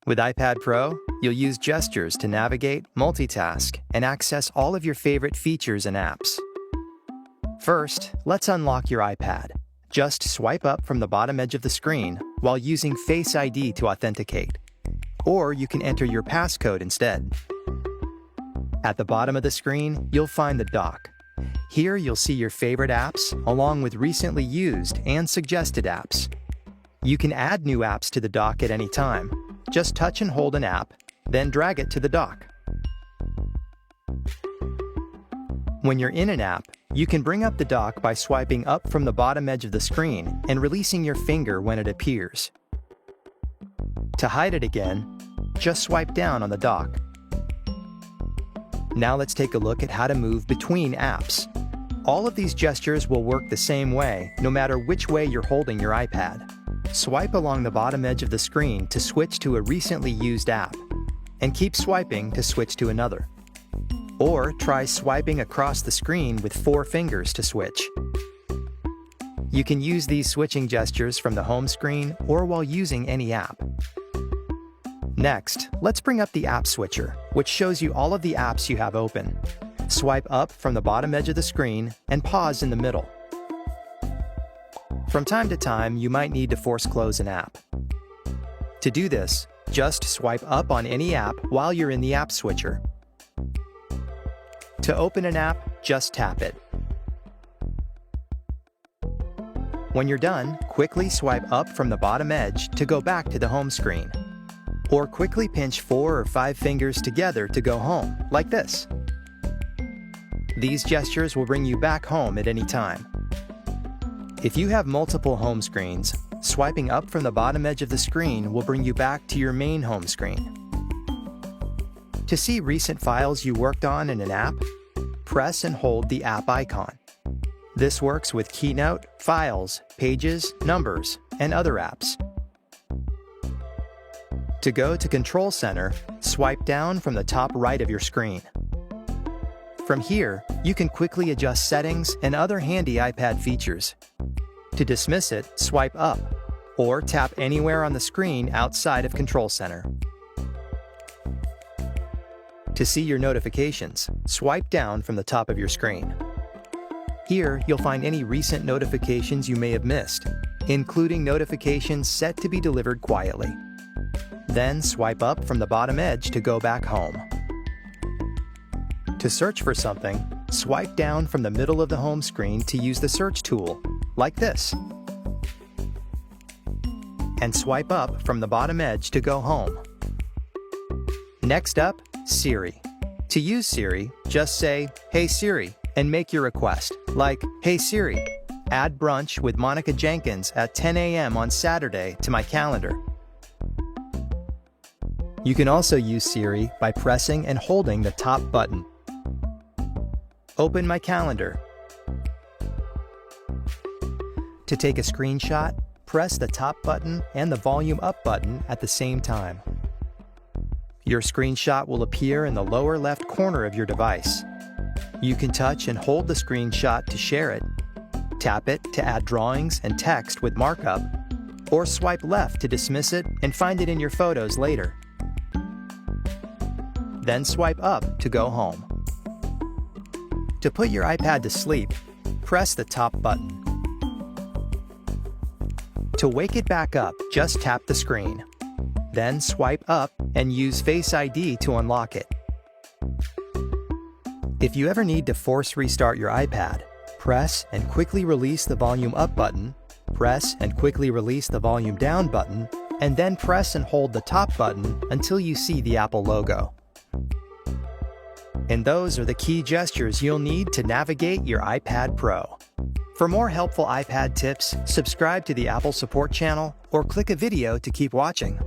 With iPad Pro, you'll use gestures to navigate, multitask, and access all of your favorite features and apps. First, let's unlock your iPad. Just swipe up from the bottom edge of the screen while using Face ID to authenticate. Or you can enter your passcode instead. At the bottom of the screen, you'll find the dock. Here you'll see your favorite apps along with recently used and suggested apps. You can add new apps to the dock at any time. Just touch and hold an app, then drag it to the dock. When you're in an app, you can bring up the dock by swiping up from the bottom edge of the screen and releasing your finger when it appears. To hide it again, just swipe down on the dock. Now let's take a look at how to move between apps. All of these gestures will work the same way, no matter which way you're holding your iPad. Swipe along the bottom edge of the screen to switch to a recently used app, and keep swiping to switch to another. Or try swiping across the screen with 4 fingers to switch. You can use these switching gestures from the home screen or while using any app. Next, let's bring up the App Switcher, which shows you all of the apps you have open. Swipe up from the bottom edge of the screen and pause in the middle. From time to time, you might need to force close an app. To do this, just swipe up on any app while you're in the App Switcher. To open an app, just tap it. When you're done, quickly swipe up from the bottom edge to go back to the home screen. Or quickly pinch 4 or 5 fingers together to go home, like this. These gestures will bring you back home at any time. If you have multiple home screens, swiping up from the bottom edge of the screen will bring you back to your main home screen. To see recent files you worked on in an app, press and hold the app icon. This works with Keynote, Files, Pages, Numbers, and other apps. To go to Control Center, swipe down from the top right of your screen. From here, you can quickly adjust settings and other handy iPad features. To dismiss it, swipe up, or tap anywhere on the screen outside of Control Center. To see your notifications, swipe down from the top of your screen. Here, you'll find any recent notifications you may have missed, including notifications set to be delivered quietly. Then swipe up from the bottom edge to go back home. To search for something, swipe down from the middle of the home screen to use the search tool, like this. And swipe up from the bottom edge to go home. Next up, Siri. To use Siri, just say, "Hey Siri," and make your request, like, "Hey Siri, add brunch with Monica Jenkins at 10 a.m. on Saturday to my calendar." You can also use Siri by pressing and holding the top button. Open My Calendar. To take a screenshot, press the top button and the volume up button at the same time. Your screenshot will appear in the lower left corner of your device. You can touch and hold the screenshot to share it, tap it to add drawings and text with markup, or swipe left to dismiss it and find it in your photos later. Then swipe up to go home. To put your iPad to sleep, press the top button. To wake it back up, just tap the screen. Then swipe up and use Face ID to unlock it. If you ever need to force restart your iPad, press and quickly release the volume up button, press and quickly release the volume down button, and then press and hold the top button until you see the Apple logo. And those are the key gestures you'll need to navigate your iPad Pro. For more helpful iPad tips, subscribe to the Apple Support channel or click a video to keep watching.